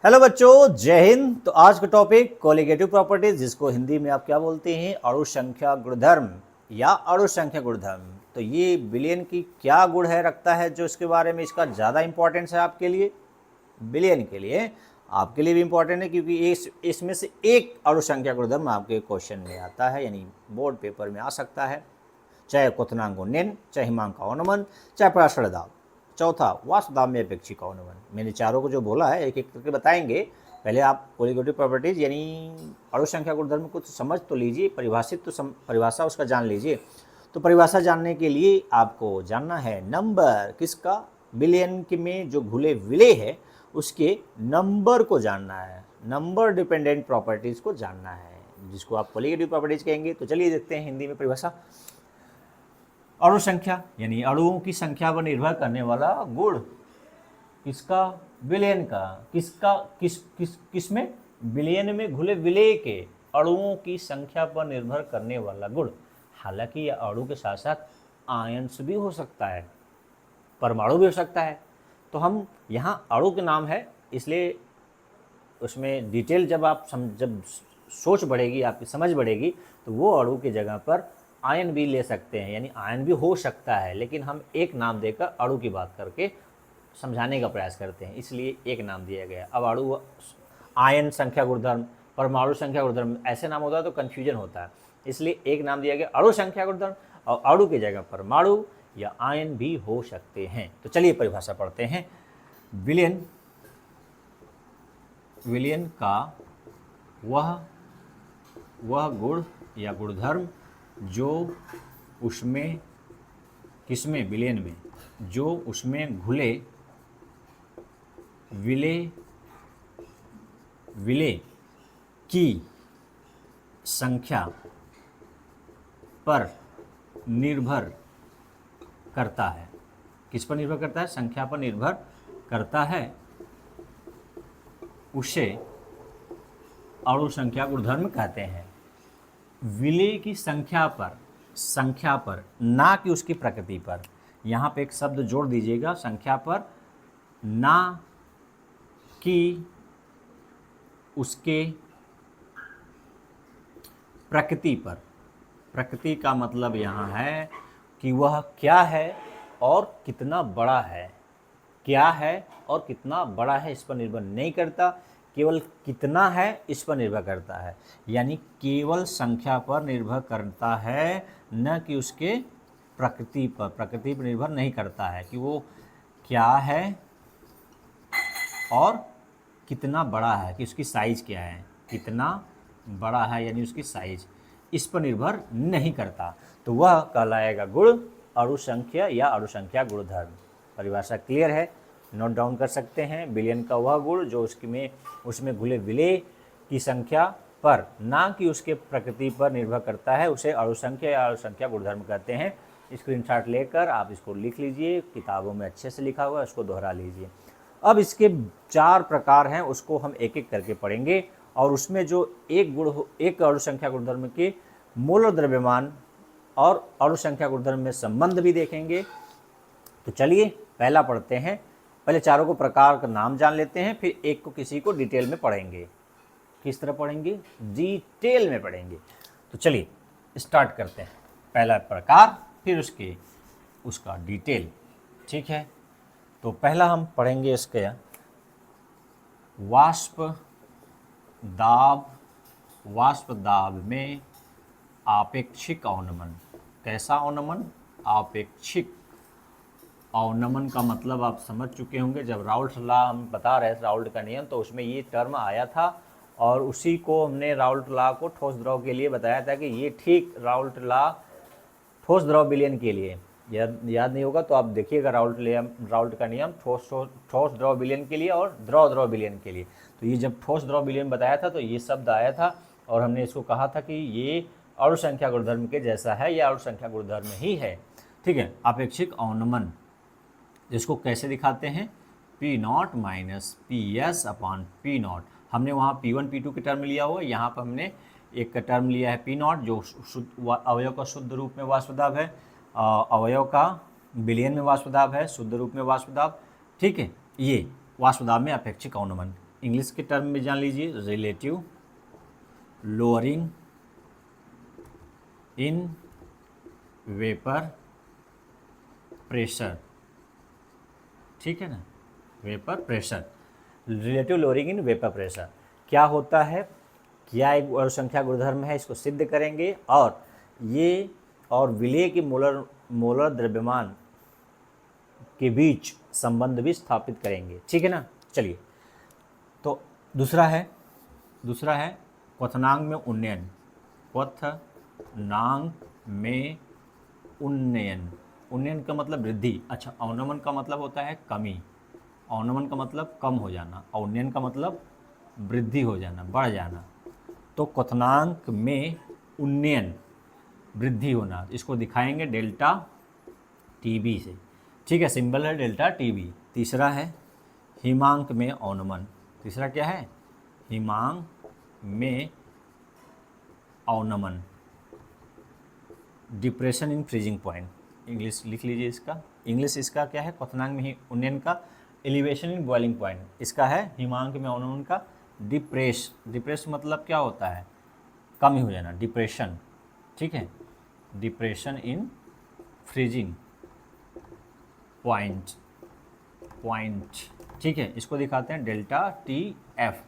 Hello बच्चों, जय हिंद। तो आज का टॉपिक कोलिगेटिव प्रॉपर्टीज, जिसको हिंदी में आप क्या बोलते हैं, अणु संख्या गुणधर्म या अणु संख्या गुणधर्म। तो ये बिलियन की क्या गुण है रखता है, जो इसके बारे में इसका ज़्यादा इंपॉर्टेंस है आपके लिए, बिलियन के लिए, आपके लिए भी इंपॉर्टेंट है, क्योंकि इसमें से एक अणु संख्या गुणधर्म आपके क्वेश्चन में आता है, यानी बोर्ड पेपर में आ सकता है। चाहे क्वथनांक निन, चाहे हिमांक का अनुमान, चाहे पराशर दाब। चौथा, वाष्पदाब में अपेक्षिक अनुमान। मैंने चारों को जो बोला है एक एक करके बताएंगे। पहले आप कोलिगेटिव प्रॉपर्टीज यानी अणु संख्या गुणधर्म को समझ तो लीजिए, परिभाषित तो परिभाषा उसका जान लीजिए। तो परिभाषा जानने के लिए आपको जानना है नंबर किसका, बिलियन के में जो घुले विले है उसके नंबर को जानना है, नंबर डिपेंडेंट प्रॉपर्टीज को जानना है, जिसको आप कोलिगेटिव प्रॉपर्टीज कहेंगे। तो चलिए देखते हैं हिंदी में परिभाषा। अणु संख्या यानी अणुओं की संख्या पर निर्भर करने वाला गुण किसका, बिलियन का। किसका, किस में, बिलियन में घुले विलेय के अणुओं की संख्या पर निर्भर करने वाला गुण। हालांकि यह अणु के साथ साथ आयंस भी हो सकता है, परमाणु भी हो सकता है। तो हम यहाँ अणु के नाम है, इसलिए उसमें डिटेल जब सोच बढ़ेगी, आपकी समझ बढ़ेगी, तो वो अणु की जगह पर आयन भी ले सकते हैं, यानी आयन भी हो सकता है। लेकिन हम एक नाम देकर अणु की बात करके समझाने का प्रयास करते हैं, इसलिए एक नाम दिया गया। अब अणु, आयन संख्या गुणधर्म, परमाणु संख्या गुणधर्म, ऐसे नाम होता है तो कन्फ्यूजन होता है, इसलिए एक नाम दिया गया अणु संख्या गुणधर्म। और अणु की जगह परमाणु या आयन भी हो सकते हैं। तो चलिए परिभाषा पढ़ते हैं। विलियन का वह गुण या गुणधर्म जो उसमें, किसमें, बिलियन में, जो उसमें घुले विले की संख्या पर निर्भर करता है। किस पर निर्भर करता है, संख्या पर निर्भर करता है, उसे अणु संख्या गुणधर्म कहते हैं। विलेय की संख्या पर, ना कि उसकी प्रकृति पर। यहाँ पे एक शब्द जोड़ दीजिएगा, संख्या पर, ना कि उसके प्रकृति पर। प्रकृति का मतलब यहाँ है कि वह क्या है और कितना बड़ा है। क्या है और कितना बड़ा है इस पर निर्भर नहीं करता, केवल कितना है इस पर निर्भर करता है। यानी केवल संख्या पर निर्भर करता है, न कि उसके प्रकृति पर। प्रकृति पर निर्भर नहीं करता है कि वो क्या है और कितना बड़ा है, कि उसकी साइज क्या है, कितना बड़ा है यानी उसकी साइज, इस पर निर्भर नहीं करता। तो वह कहलाएगा गुण अणु संख्या या अणु संख्या गुणधर्म। परिभाषा क्लियर है, नोट डाउन कर सकते हैं। बिलियन का वह गुण जो उसमें घुले विलेय की संख्या पर, ना कि उसके प्रकृति पर निर्भर करता है, उसे अणु संख्या या अणु संख्या गुणधर्म कहते हैं। स्क्रीनशॉट लेकर आप इसको लिख लीजिए, किताबों में अच्छे से लिखा हुआ है, उसको दोहरा लीजिए। अब इसके 4 प्रकार हैं, उसको हम एक एक करके पढ़ेंगे, और उसमें जो एक अणु संख्या गुणधर्म के मोलर द्रव्यमान और अणु संख्या गुणधर्म में संबंध भी देखेंगे। तो चलिए पहला पढ़ते हैं। पहले चारों को प्रकार का नाम जान लेते हैं, फिर एक को किसी को डिटेल में पढ़ेंगे। किस तरह पढ़ेंगे, डिटेल में पढ़ेंगे। तो चलिए स्टार्ट करते हैं। पहला प्रकार, फिर उसका डिटेल, ठीक है। तो पहला हम पढ़ेंगे इसके वाष्प दाब में आपेक्षिक अवनमन। कैसा अवनमन, आपेक्षिक अवनमन का मतलब आप समझ चुके होंगे। जब राउल्ट लॉ हम बता रहे थे, राउल्ट का नियम, तो उसमें ये टर्म आया था, और उसी को हमने राउल्ट लॉ को ठोस द्रव के लिए बताया था कि ये ठीक राउल्ट लॉ ठोस द्रव बिलियन के लिए। याद नहीं होगा तो आप देखिएगा राउल्ट का नियम ठोस द्रव बिलियन के लिए और द्रव बिलियन के लिए। तो ये जब ठोस द्रव बिलियन बताया था तो ये शब्द आया था, और हमने इसको कहा था कि ये अणु संख्या गुणधर्म के जैसा है, या अणु संख्या गुणधर्म ही है, ठीक है। अपेक्षिक अवनमन, जिसको कैसे दिखाते हैं, P0 minus PS upon P0। हमने वहाँ P1 P2 के टर्म लिया हुआ, यहाँ पर हमने एक का टर्म लिया है P0, जो अवयव का शुद्ध रूप में वाष्पदाब है, अवयव का बिलियन में वाष्पदाब है, शुद्ध रूप में वाष्पदाब, ठीक है। ये वाष्पदाब में अपेक्षिक अवनमन इंग्लिश के टर्म में जान लीजिए, relative lowering in vapour pressure, ठीक है ना, vapour pressure, relative lowering in vapour pressure क्या होता है, क्या एक अणुसंख्या गुणधर्म है, इसको सिद्ध करेंगे और ये और विलेय के मोलर द्रव्यमान के बीच संबंध भी स्थापित करेंगे, ठीक है ना। चलिए, तो दूसरा है क्वथनांक में उन्नयन, क्वथनांक में उन्नयन, उन्नयन का मतलब वृद्धि, अच्छा अवनमन का मतलब होता है कमी, अवनमन का मतलब कम हो जाना, और उन्नयन का मतलब वृद्धि हो जाना, बढ़ जाना। तो क्वथनांक में उन्नयन, वृद्धि होना, इसको दिखाएंगे डेल्टा टीबी से, ठीक है, सिंबल है डेल्टा टीबी। तीसरा है हिमांक में अवनमन, तीसरा क्या है, हिमांक में अवनमन, depression in freezing point, English लिख लीजिए इसका, इंग्लिश इसका क्या है, क्वथनांक में उन्नयन का एलिवेशन इन बॉइलिंग पॉइंट, इसका है हिमांक में अवनमन का डिप्रेस मतलब क्या होता है, कम ही हो जाना, डिप्रेशन, ठीक है, डिप्रेशन इन फ्रीजिंग पॉइंट, ठीक है, इसको दिखाते हैं डेल्टा टी एफ।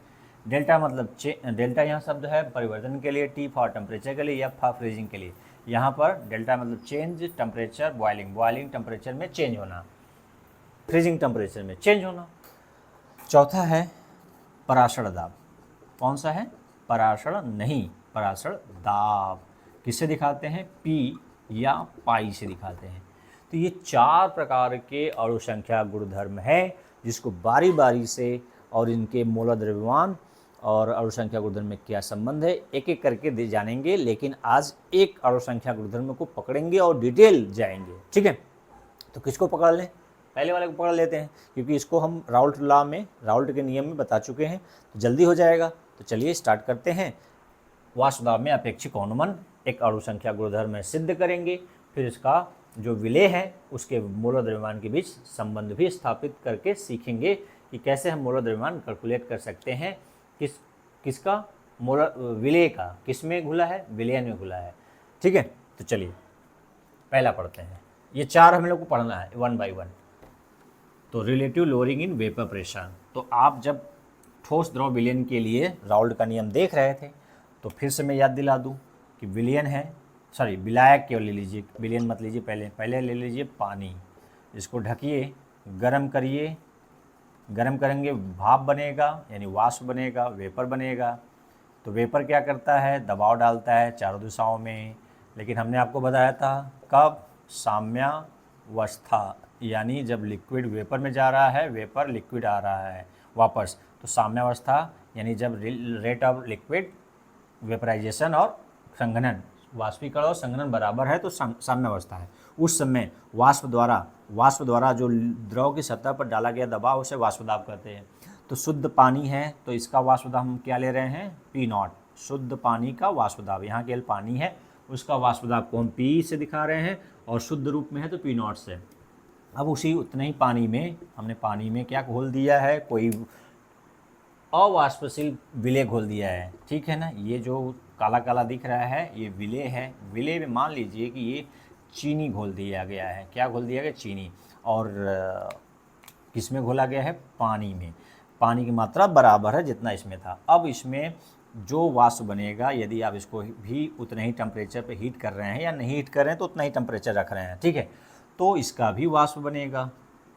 डेल्टा मतलब डेल्टा यहाँ शब्द है परिवर्तन के लिए, टी फॉर टेम्परेचर के लिए, एफ फॉर फ्रीजिंग के लिए। यहाँ पर डेल्टा मतलब चेंज टेम्परेचर, बॉइलिंग टेम्परेचर में चेंज होना, फ्रीजिंग टेम्परेचर में चेंज होना। चौथा है पराशर दाब, कौन सा है, पराशर नहीं, पराशर दाब किससे दिखाते हैं, पी या पाई से दिखाते हैं। तो ये 4 प्रकार के अणुसंख्या गुणधर्म है जिसको बारी बारी से, और इनके मोलर द्रव्यमान और अणुसंख्या गुणधर्म में क्या संबंध है एक एक करके जानेंगे, लेकिन आज एक अणुसंख्या गुणधर्म को पकड़ेंगे और डिटेल जाएंगे, ठीक है। तो किसको पकड़ लें, पहले वाले को पकड़ लेते हैं, क्योंकि इसको हम राउल्ट के नियम में बता चुके हैं, तो जल्दी हो जाएगा। तो चलिए स्टार्ट करते हैं। वाष्प दाब में अपेक्षिक अवनमन एक अणुसंख्या गुणधर्म में सिद्ध करेंगे, फिर इसका जो विलेय है उसके मोलर द्रव्यमान के बीच संबंध भी स्थापित करके सीखेंगे कि कैसे हम मोलर द्रव्यमान कैलकुलेट कर सकते हैं, किसका मोलर विलेय का किस में घुला है, विलयन में घुला है, ठीक है। तो चलिए पहला पढ़ते हैं, ये 4 हम लोग को पढ़ना है 1 बाय 1। तो relative lowering in vapour pressure, तो आप जब ठोस द्रव विलयन के लिए राउल्ट का नियम देख रहे थे, तो फिर से मैं याद दिला दूं कि विलयन है, सॉरी विलायक केवल ले लीजिए, विलयन मत लीजिए, पहले ले लीजिए पानी, इसको ढकिए, गरम करिए, गरम करेंगे भाप बनेगा, यानी वाष्प बनेगा, वेपर बनेगा। तो वेपर क्या करता है, दबाव डालता है चारों दिशाओं में, लेकिन हमने आपको बताया था कब, साम्यावस्था, यानी जब लिक्विड वेपर में जा रहा है, वेपर लिक्विड आ रहा है वापस, तो साम्यावस्था यानी जब रेट ऑफ लिक्विड वेपराइजेशन और संघनन, वाष्पीकरण और संघनन बराबर है तो साम्यावस्था है। उस समय वाष्प द्वारा जो द्रव की सतह पर डाला गया दबाव उसे वाष्प दाब कहते हैं। तो शुद्ध पानी है तो इसका वाष्प दाब हम क्या ले रहे हैं, P0, शुद्ध पानी का वाष्प दाब, यहाँ केवल पानी है उसका वाष्प दाब को हम P से दिखा रहे हैं, और शुद्ध रूप में है तो P0 से। अब उसी उतने ही पानी में हमने पानी में क्या घोल दिया है, कोई अवाष्पशील विलेय घोल दिया है, ठीक है ना। ये जो काला काला दिख रहा है ये विलेय है, विलेय में मान लीजिए कि ये चीनी घोल दिया गया है, क्या घोल दिया गया, चीनी, और किस में घोला गया है, पानी में, पानी की मात्रा बराबर है जितना इसमें था। अब इसमें जो वाष्प बनेगा, यदि आप इसको भी उतने ही टेम्परेचर पे हीट कर रहे हैं या नहीं हीट कर रहे हैं तो उतना ही टेम्परेचर रख रहे हैं, ठीक है, तो इसका भी वाष्प बनेगा,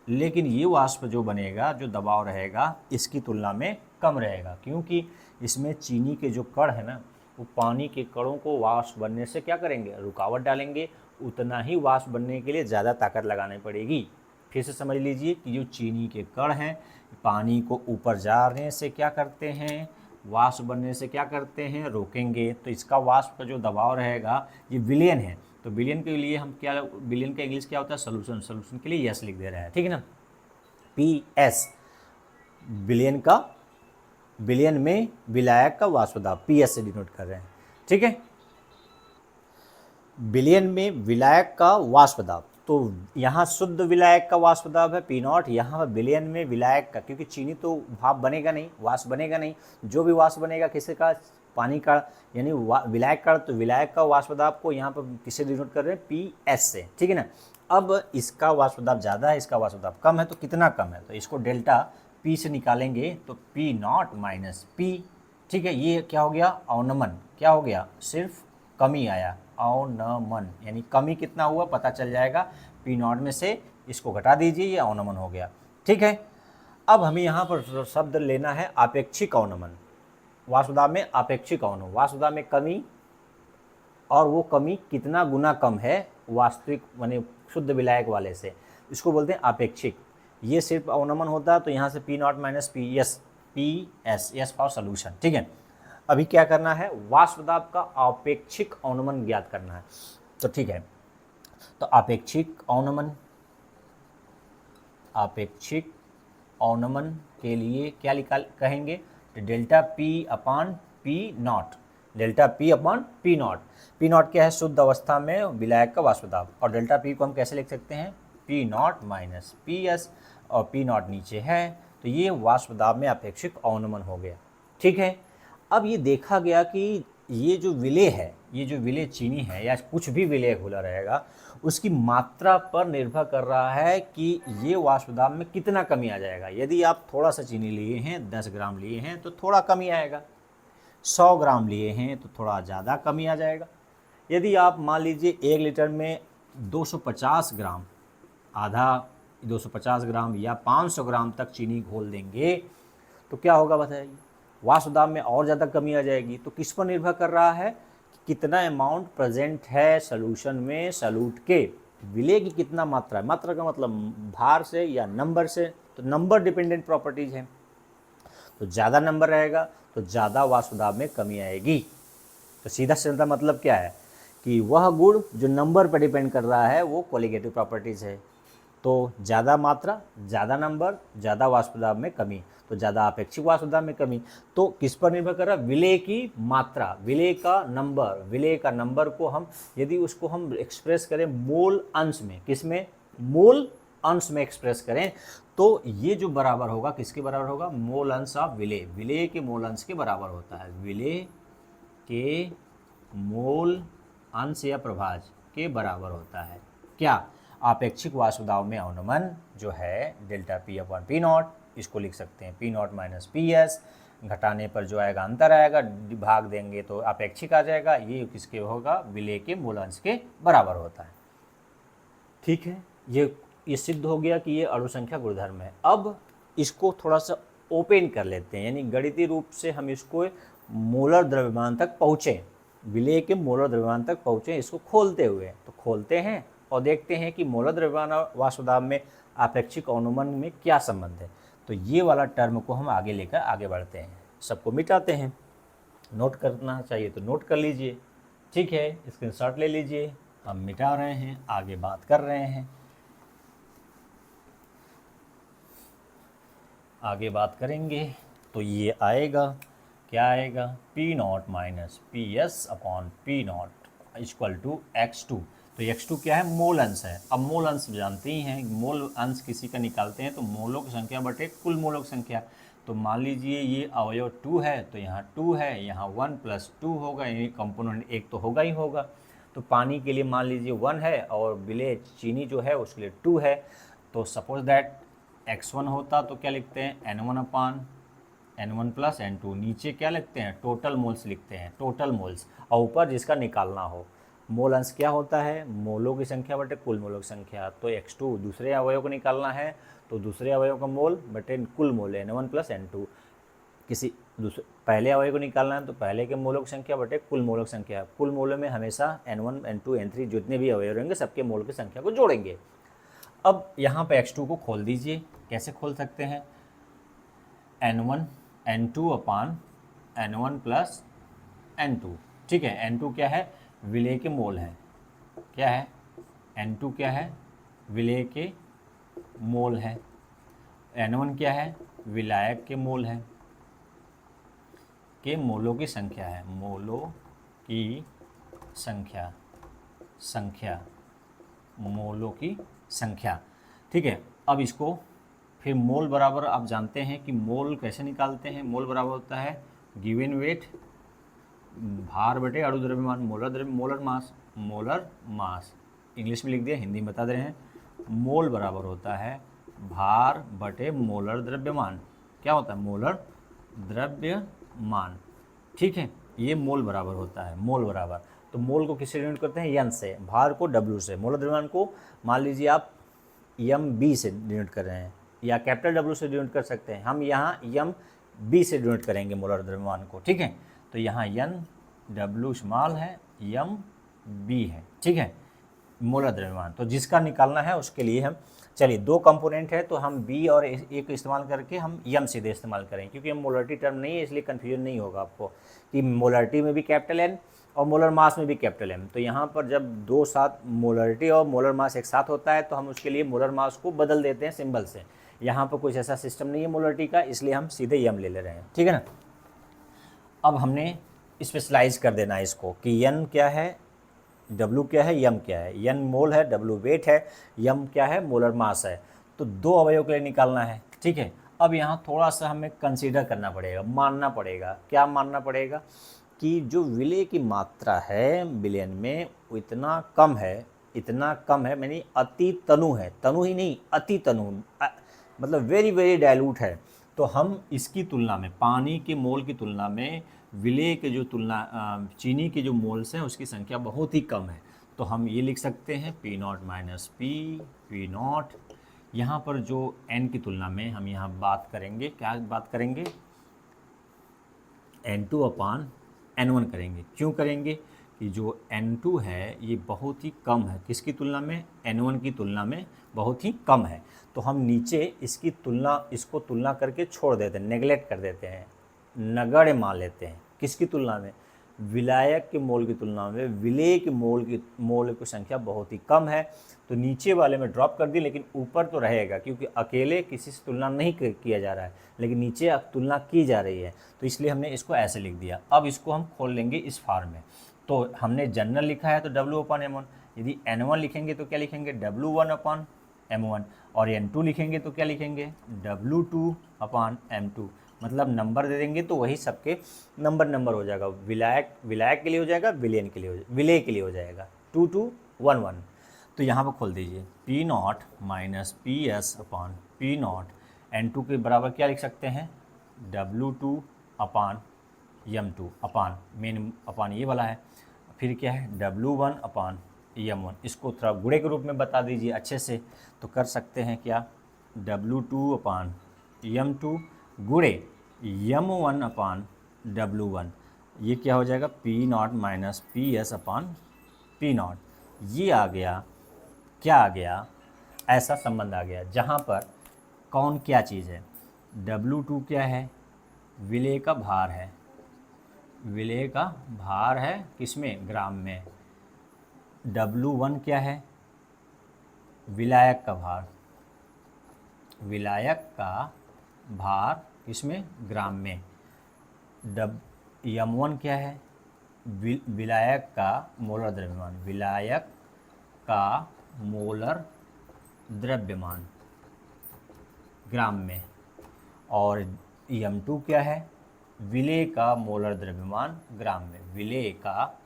लेकिन ये वाष्प जो बनेगा, जो दबाव रहेगा इसकी तुलना में कम रहेगा, क्योंकि इसमें चीनी के जो कण है ना, वो पानी के कणों को वाष्प बनने से क्या करेंगे, रुकावट डालेंगे, उतना ही वाष्प बनने के लिए ज़्यादा ताकत लगानी पड़ेगी। फिर से समझ लीजिए कि जो चीनी के कण हैं पानी को ऊपर जाने से क्या करते हैं, वाष्प बनने से क्या करते हैं, रोकेंगे। तो इसका वाष्प का जो दबाव रहेगा ये विलयन है, तो विलयन के लिए हम क्या, विलयन का इंग्लिश क्या होता है, सोल्यूशन के लिए यस लिख दे रहे हैं, ठीक है ना, PS, विलयन में विलायक का वाष्प दाब PS से डिनोट कर रहे हैं, ठीक है। विलयन में विलायक का वाष्प दाब, तो यहाँ शुद्ध विलायक का वाष्प दाब है पी नॉट, यहाँ पर विलयन में विलायक का, क्योंकि चीनी तो भाप बनेगा नहीं, वाष्प बनेगा नहीं, जो भी वाष्प बनेगा किसी का, पानी का, यानी विलायक का, तो विलायक का वाष्प दाब को यहाँ पर किसे डिनोट कर रहे हैं, पी एस से, ठीक है ना। अब इसका वाष्प दाब ज़्यादा है, इसका वाष्प दाब कम है, तो कितना कम है, तो इसको डेल्टा पी से निकालेंगे तो पी नॉट माइनस पी, ठीक है। ये क्या हो गया, अवनमन, क्या हो गया, सिर्फ कमी आया, अवनमन, यानी कमी कितना हुआ पता चल जाएगा, पी नॉट में से इसको घटा दीजिए, ये अवनमन हो गया, ठीक है। अब हमें यहाँ पर शब्द लेना है आपेक्षिक अवनमन, वाष्प दाब में आपेक्षिक अवनमन, वाष्प दाब में कमी, और वो कमी कितना गुना कम है वास्तविक माने शुद्ध विलायक वाले से, इसको बोलते हैं आपेक्षिक। ये सिर्फ अवनमन होता है तो यहाँ से P naught minus P S S for solution, ठीक है। अभी क्या करना है, वाष्प दाब का आपेक्षिक अवनमन ज्ञात करना है, तो ठीक है। तो आपेक्षिक अवनमन के लिए क्या कहेंगे, delta P upon P not, delta P upon P not, P not क्या है, शुद्ध अवस्था में विलायक का वाष्प दाब, और डेल्टा पी को हम कैसे लिख सकते हैं, P naught minus P S, और पी नॉट नीचे है, तो ये वाष्प दाब में अपेक्षिक अवनमन हो गया, ठीक है। अब ये देखा गया कि ये जो विलेय है, ये जो विलेय चीनी है या कुछ भी विलेय घुला रहेगा, उसकी मात्रा पर निर्भर कर रहा है कि ये वाष्प दाब में कितना कमी आ जाएगा। यदि आप थोड़ा सा चीनी लिए हैं, 10 ग्राम लिए हैं तो थोड़ा कमी आएगा, 100 ग्राम लिए हैं तो थोड़ा ज़्यादा कमी आ जाएगा। यदि आप मान लीजिए 1 लीटर में 250 ग्राम, आधा 250 ग्राम या 500 ग्राम तक चीनी घोल देंगे तो क्या होगा बताइए, वाष्प दाब में और ज़्यादा कमी आ जाएगी। तो किस पर निर्भर कर रहा है कि कितना अमाउंट प्रेजेंट है सोल्यूशन में, सॉल्यूट के विलेय की कितना मात्रा है, मात्रा का मतलब भार से या नंबर से, तो नंबर डिपेंडेंट प्रॉपर्टीज़ है, तो ज़्यादा नंबर रहेगा तो ज़्यादा वाष्प दाब में कमी आएगी। तो सीधा सीधा मतलब क्या है कि वह गुण जो नंबर पर डिपेंड कर रहा है वो कोलिगेटिव प्रॉपर्टीज़ है, तो ज़्यादा मात्रा, ज़्यादा नंबर, ज़्यादा वाष्प दाब में कमी, तो ज़्यादा अपेक्षिक वाष्प दाब में कमी। तो किस पर निर्भर कर रहा है, विलेय की मात्रा, विलेय का नंबर, विलेय का नंबर को हम यदि उसको हम एक्सप्रेस करें मोल अंश में, किस में, मोल अंश में एक्सप्रेस करें, तो ये जो बराबर होगा किसके बराबर होगा, मोल अंश ऑफ विलेय, विलेय के मोल अंश के बराबर होता है, विलेय के मोल अंश या प्रभाज के बराबर होता है क्या, आपेक्षिक वाष्प दाब में अवनमन जो है delta P upon P not, इसको लिख सकते हैं P naught minus P S, घटाने पर जो आएगा अंतर आएगा, भाग देंगे तो आपेक्षिक आ जाएगा, ये किसके होगा, विलेय के मूलांश के बराबर होता है, ठीक है। ये सिद्ध हो गया कि ये अणु संख्या गुणधर्म है। अब इसको थोड़ा सा ओपन कर लेते हैं, यानी गणितीय रूप से हम इसको मोलर द्रव्यमान तक पहुँचें, विलेय के मोलर द्रव्यमान तक पहुँचें, इसको खोलते हुए, तो खोलते हैं और देखते हैं कि मोलर द्रव्यमान और वाष्प दाब में आपेक्षिक अवनमन में क्या संबंध है। तो ये वाला टर्म को हम आगे लेकर आगे बढ़ते हैं, सबको मिटाते हैं, नोट करना चाहिए तो नोट कर लीजिए, ठीक है, स्क्रीनशॉट ले लीजिए, हम मिटा रहे हैं, आगे बात कर रहे हैं, आगे बात करेंगे। तो ये आएगा, क्या आएगा, P naught minus P S upon P naught equal to x2। तो x2 क्या है, मोल अंश है। अब मोल अंश जानते ही हैं, मोल अंश किसी का निकालते हैं तो मोलों की संख्या बटे कुल मोलों की संख्या। तो मान लीजिए ये अवयव 2 है तो यहाँ 2 है, यहाँ 1 + 2 होगा, यानी कंपोनेंट एक तो होगा ही होगा। तो पानी के लिए मान लीजिए 1 है और विलेय चीनी जो है उसके लिए 2 है। तो सपोज दैट x1 होता तो क्या लिखते हैं, n1 अपान n1 + n2, नीचे क्या लिखते हैं, टोटल मोल्स लिखते हैं, टोटल मोल्स, और ऊपर जिसका निकालना हो। मोल अंश क्या होता है, मोलों की संख्या बटे कुल मोलों की संख्या। तो x2 दूसरे अवयव को निकालना है तो दूसरे अवयव का मोल बटे कुल मोल, n1 + n2। किसी दूसरे पहले अवयव को निकालना है तो पहले के मोलों की संख्या बटे कुल मोलों की संख्या। कुल मोलों में हमेशा n1 n2 n3 जितने भी अवयव रहेंगे सबके मोल की संख्या को जोड़ेंगे। अब यहाँ पे x2 को खोल दीजिए, कैसे खोल सकते हैं, n1 n2 अपान n1 + n2, ठीक है। n2 क्या है, विलेय के मोल है, क्या है, n2 क्या है, विलेय के मोल है, n1 क्या है, विलायक के मोल है, के मोलों की संख्या है, मोलों की संख्या, मोलों की संख्या। ठीक है, अब इसको फिर मोल बराबर आप जानते हैं कि मोल कैसे निकालते हैं। मोल बराबर होता है गिवन वेट भार बटे अणु द्रव्यमान, मोलर मास। इंग्लिश में लिख दिया, हिंदी में बता दे रहे हैं। मोल बराबर होता है भार बटे मोलर द्रव्यमान। क्या होता है? मोलर द्रव्यमान। ठीक है, ये मोल बराबर होता है। मोल बराबर, तो मोल को किससे डिनोट करते हैं? एन से, भार को डब्ल्यू से, मोलर द्रव्यमान को मान लीजिए आप एम बी से डिनोट कर रहे हैं या कैपिटल डब्ल्यू से डिनोट कर सकते हैं। हम यहाँ एम बी से डिनोट करेंगे मोलर द्रव्यमान को। ठीक है, तो यहाँ एन डब्ल्यू स्मॉल है, एम बी है। ठीक है, मोलर द्रव्यमान तो जिसका निकालना है उसके लिए हम, चलिए दो कंपोनेंट है तो हम बी और ए को इस्तेमाल करके हम एम सीधे इस्तेमाल करें, क्योंकि हम मोलरिटी टर्म नहीं है इसलिए कन्फ्यूजन नहीं होगा आपको कि मोलरिटी में भी कैपिटल एन और मोलर मास में भी कैपिटल एम। तो यहाँ पर जब दो साथ मोलरिटी और मोलर मास एक साथ होता है तो हम उसके लिए मोलर मास को बदल देते हैं सिंबल से। यहाँ पर कुछ ऐसा सिस्टम नहीं है मोलरिटी का, इसलिए हम सीधे एम ले रहे हैं। ठीक है ना। अब हमने स्पेशलाइज कर देना है इसको कि एन क्या है, डब्ल्यू क्या है, यम क्या है। एन मोल है, डब्ल्यू वेट है, यम क्या है, मोलर मास है। तो दो अवयव के लिए निकालना है। ठीक है, अब यहाँ थोड़ा सा हमें कंसीडर करना पड़ेगा, मानना पड़ेगा। क्या मानना पड़ेगा? कि जो विलय की मात्रा है विलयन में वो इतना कम है, यानी अति तनु है, तनु ही नहीं अति तनु, मतलब वेरी वेरी डाइल्यूट है। तो हम इसकी तुलना में, पानी के मोल की तुलना में विलय के जो चीनी के जो मोल्स हैं उसकी संख्या बहुत ही कम है। तो हम ये लिख सकते हैं P naught minus P not. यहाँ पर जो एन की तुलना में हम यहाँ बात करेंगे, क्या बात करेंगे? N2 अपान N1 करेंगे। क्यों करेंगे? कि जो N2 है ये बहुत ही कम है, किसकी तुलना में? N1 की तुलना में बहुत ही कम है। तो हम नीचे इसको तुलना करके छोड़ देते हैं, नेगलेक्ट कर देते हैं, नगण्य मान लेते हैं। किसकी तुलना में? विलायक के मोल की तुलना में विलेय के मोल की संख्या बहुत ही कम है। तो नीचे वाले में ड्रॉप कर दी, लेकिन ऊपर तो रहेगा क्योंकि अकेले किसी से तुलना नहीं किया जा रहा है, लेकिन नीचे अब तुलना की जा रही है। तो इसलिए हमने इसको ऐसे लिख दिया। अब इसको हम खोल लेंगे इस फॉर्म में। तो हमने जनरल लिखा है तो W अपान M1, यदि N1 लिखेंगे तो क्या लिखेंगे? W1 अपान M1, और N2 लिखेंगे तो क्या लिखेंगे? W2 अपान M2। मतलब नंबर दे देंगे तो वही सबके नंबर हो जाएगा। विलायक के लिए हो जाएगा, विलय के लिए हो जाएगा 2 2 1 1। तो यहाँ पर खोल दीजिए P naught minus P S upon P not. N2 के बराबर क्या लिख सकते हैं? W2 अपान M2 अपान मेन अपान ये वाला है, फिर क्या है? W1 अपान M1। इसको थोड़ा गुणे के रूप में बता दीजिए अच्छे से, तो कर सकते हैं क्या? W2 अपान M2 गुणे M1 अपान W1। ये क्या हो जाएगा? P naught minus P S upon P not. ये आ गया, क्या आ गया? ऐसा संबंध आ गया जहाँ पर कौन क्या चीज़ है? W2 क्या है? विलेय का भार है, विलेय का भार है किसमें? ग्राम में। W1 क्या है? विलायक का भार, विलायक का भार किसमें? ग्राम में। M1 क्या है? विलायक का मोलर द्रव्यमान, विलायक का मोलर द्रव्यमान ग्राम में। और M2 क्या है? विलेय का मोलर द्रव्यमान ग्राम में, विलेय का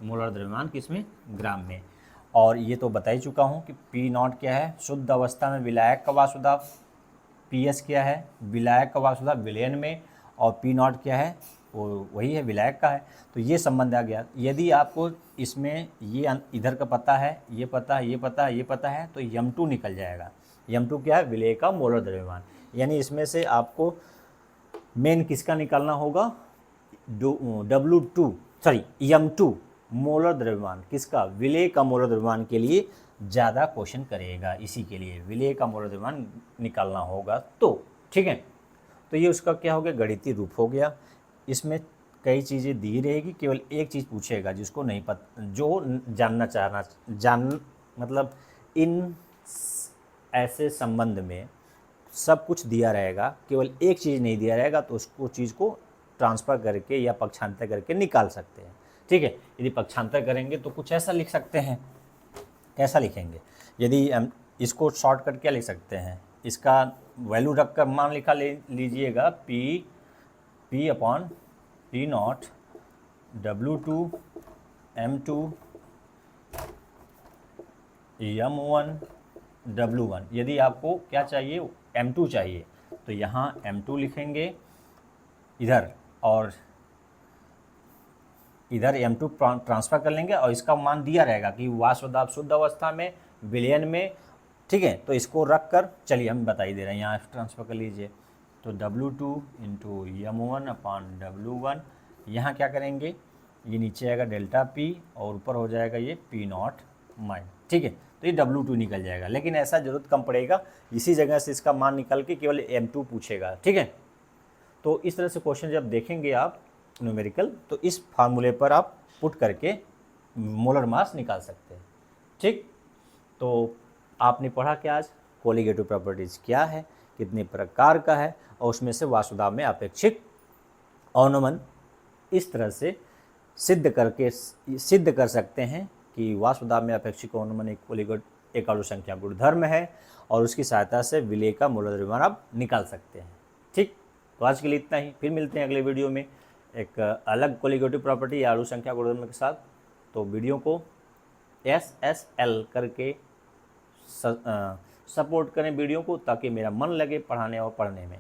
मोलर द्रव्यमान किसमें? ग्राम में। और ये तो बता ही चुका हूँ कि पी नॉट क्या है? शुद्ध अवस्था में विलायक का वाष्पदाब। पी एस क्या है? विलायक का वाष्पदाब विलयन में। और पी नॉट क्या है? वो वही है, विलायक का है। तो ये संबंध आ गया। यदि आपको इसमें ये इधर का पता है, ये पता है, ये पता है, ये पता है, तो M2 निकल जाएगा। M2 क्या है? विलेय का मोलर द्रव्यमान। यानी इसमें से आपको मेन किसका निकालना होगा? M2 मोलर द्रव्यमान किसका? विलेय का मोलर द्रव्यमान के लिए ज़्यादा क्वेश्चन करेगा, इसी के लिए विलेय का मोलर द्रव्यमान निकालना होगा। तो ठीक है, तो ये उसका क्या हो गया? गणितीय रूप हो गया। इसमें कई चीज़ें दी रहेगी, केवल एक चीज़ पूछेगा जिसको नहीं पता, जो मतलब इन ऐसे संबंध में सब कुछ दिया रहेगा, केवल एक चीज़ नहीं दिया रहेगा, तो उसको चीज़ को ट्रांसफ़र करके या पक्षांतर करके निकाल सकते हैं। ठीक है, यदि पक्षांतर करेंगे तो कुछ ऐसा लिख सकते हैं। कैसा लिखेंगे? यदि हम इसको शॉर्टकट क्या लिख सकते हैं, इसका वैल्यू रख कर मान लिखा लीजिएगा P upon P0 W2 M2 M1 W1। यदि आपको क्या चाहिए, M2 चाहिए, तो यहाँ M2 लिखेंगे इधर, और इधर M2 ट्रांसफ़र कर लेंगे, और इसका मान दिया रहेगा कि वाष्प दाब शुद्ध अवस्था में विलयन में, ठीक है। तो इसको रख कर चलिए हम बता ही दे रहे हैं, यहाँ ट्रांसफ़र कर लीजिए। तो W2 इंटू M1 अपान W1, यहाँ क्या करेंगे, ये नीचे आएगा डेल्टा P और ऊपर हो जाएगा ये P0 माइन, ठीक है। तो ये W2 निकल जाएगा, लेकिन ऐसा ज़रूरत कम पड़ेगा, इसी जगह से इसका मान निकल के केवल M2 पूछेगा, ठीक है। तो इस तरह से क्वेश्चन जब देखेंगे आप न्यूमेरिकल, तो इस फार्मूले पर आप पुट करके मोलर मास निकाल सकते हैं, ठीक। तो आपने पढ़ा कि आज कोलिगेटिव प्रॉपर्टीज़ क्या है, कितने प्रकार का है, और उसमें से वाष्प दाब में अपेक्षिक अवनमन इस तरह से सिद्ध कर सकते हैं कि वाष्प दाब में अपेक्षिक अवनमन एक आवर्त संख्या गुणधर्म है, और उसकी सहायता से विलेय का मोलर द्रव्यमान आप निकाल सकते हैं, ठीक। तो आज के लिए इतना ही, फिर मिलते हैं अगले वीडियो में एक अलग कोलिगेटिव प्रॉपर्टी या आवर्त संख्या गुणधर्म के साथ। तो वीडियो को SSL करके सपोर्ट करें वीडियो को, ताकि मेरा मन लगे पढ़ाने और पढ़ने में।